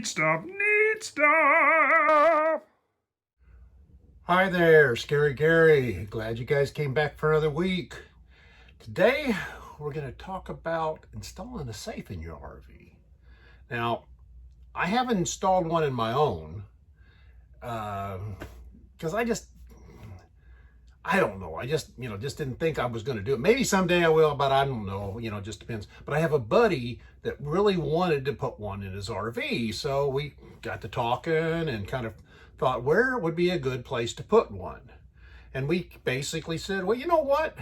stuff, neat stuff. Hi there, Scary Gary. Glad you guys came back for another week. Today, we're going to talk about installing a safe in your RV. Now, I haven't installed one in my own because I don't know. I just didn't think I was going to do it. Maybe someday I will, but I don't know. Just depends. But I have a buddy that really wanted to put one in his RV. So we got to talking and kind of thought where would be a good place to put one. And we basically said, well, you know what?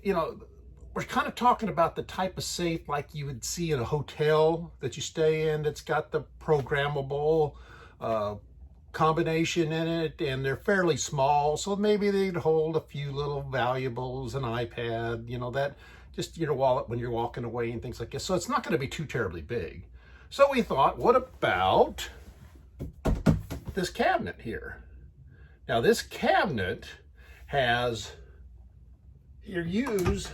We're kind of talking about the type of safe like you would see in a hotel that you stay in that's got the programmable combination in it, and they're fairly small, so maybe they'd hold a few little valuables, an iPad, that just your wallet when you're walking away and things like this. So it's not going to be too terribly big. So we thought, what about this cabinet here? Now this cabinet has, you use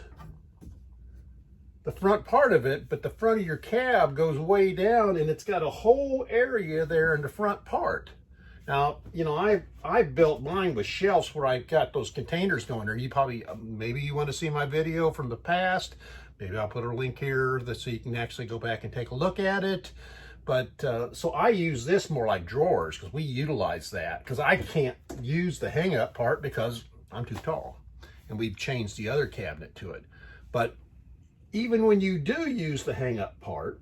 the front part of it, but the front of your cab goes way down and it's got a whole area there in the front part. Now, I built mine with shelves where I got those containers going there. You probably, maybe you want to see my video from the past. Maybe I'll put a link here so you can actually go back and take a look at it. But so I use this more like drawers because we utilize that because I can't use the hang up part because I'm too tall. And we've changed the other cabinet to it. But even when you do use the hang up part,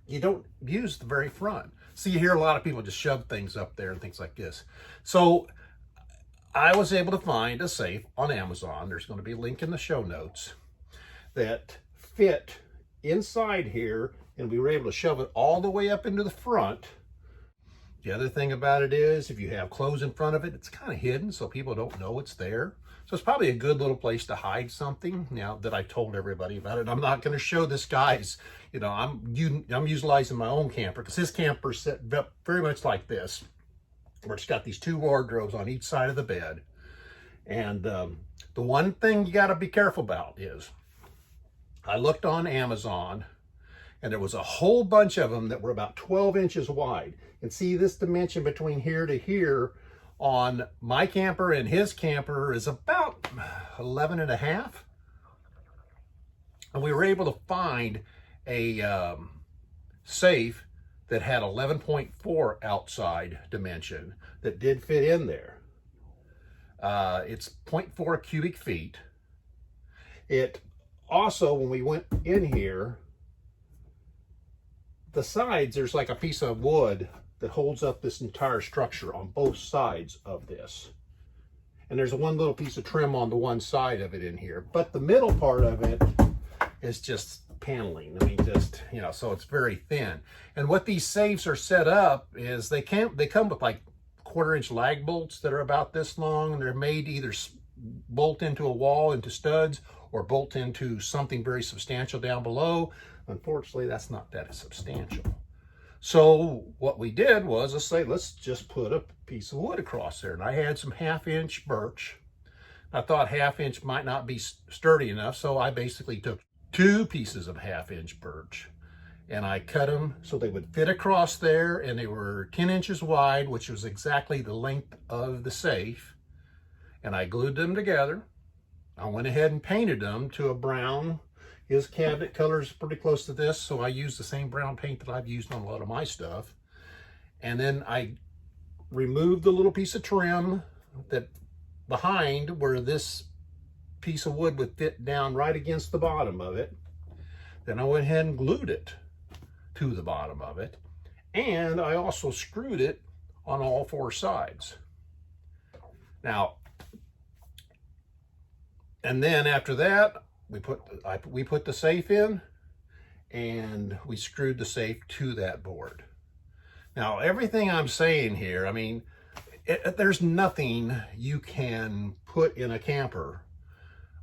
you don't use the very front. So you hear a lot of people just shove things up there and things like this. So I was able to find a safe on Amazon. There's going to be a link in the show notes that fit inside here, and we were able to shove it all the way up into the front. The other thing about it is if you have clothes in front of it, it's kind of hidden so people don't know it's there. So it's probably a good little place to hide something now that I told everybody about it. I'm not going to show this guy's, I'm utilizing my own camper because his camper's set up very much like this, where it's got these two wardrobes on each side of the bed. And the one thing you got to be careful about is I looked on Amazon and there was a whole bunch of them that were about 12 inches wide. And see this dimension between here to here on my camper and his camper is about 11 and a half. And we were able to find a safe that had 11.4 outside dimension that did fit in there. It's 0.4 cubic feet. It also, when we went in here, the sides, there's like a piece of wood that holds up this entire structure on both sides of this. And there's one little piece of trim on the one side of it in here. But the middle part of it is just paneling. I mean, so it's very thin. And what these safes are set up is they come with like 1/4 inch lag bolts that are about this long. And they're made to either bolt into a wall, into studs, or bolt into something very substantial down below. Unfortunately, that's not that substantial. So what we did was, let's just put a piece of wood across there. And I had some 1/2 inch birch. I thought 1/2 inch might not be sturdy enough, so I basically took 2 pieces of 1/2 inch birch and I cut them so they would fit across there, and they were 10 inches wide, which was exactly the length of the safe. And I glued them together. I went ahead and painted them to a brown. His cabinet color is pretty close to this, so I used the same brown paint that I've used on a lot of my stuff. And then I removed the little piece of trim that behind where this piece of wood would fit down right against the bottom of it. Then I went ahead and glued it to the bottom of it. And I also screwed it on all 4 sides. Now, and then after that, we put the safe in, and we screwed the safe to that board. Now, everything I'm saying here, I mean, there's nothing you can put in a camper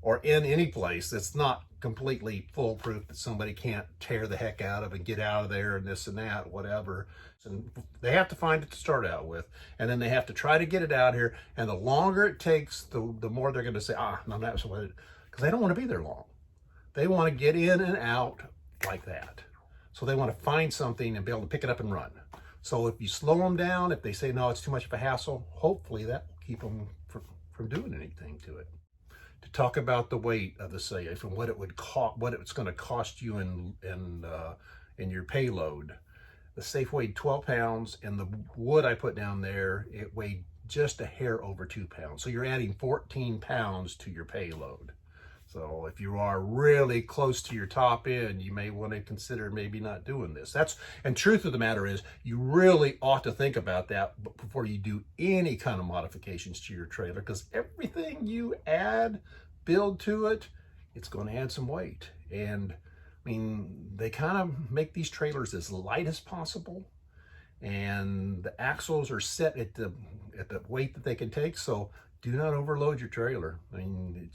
or in any place that's not completely foolproof, that somebody can't tear the heck out of and get out of there and this and that, whatever. And they have to find it to start out with, and then they have to try to get it out here. And the longer it takes, the more they're going to say, no, that's what it, because they don't want to be there long. They want to get in and out like that. So they want to find something and be able to pick it up and run. So if you slow them down, if they say, no, it's too much of a hassle, hopefully that will keep them from doing anything to it. To talk about the weight of the safe and what it would cost, what it's going to cost you in your payload. The safe weighed 12 pounds, and the wood I put down there, it weighed just a hair over 2 pounds. So you're adding 14 pounds to your payload. So if you are really close to your top end, you may want to consider maybe not doing this. And truth of the matter is, you really ought to think about that before you do any kind of modifications to your trailer, because everything you build to it, it's going to add some weight. And I mean, they kind of make these trailers as light as possible, and the axles are set at the weight that they can take. So do not overload your trailer. I mean,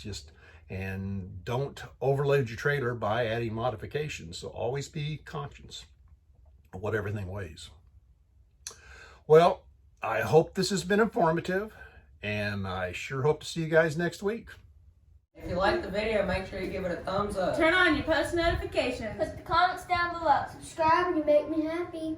and don't overload your trailer by adding modifications. So always be conscious of what everything weighs. Well, I hope this has been informative, and I sure hope to see you guys next week. If you like the video, make sure you give it a thumbs up. Turn on your post notifications. Put the comments down below. Subscribe and you make me happy.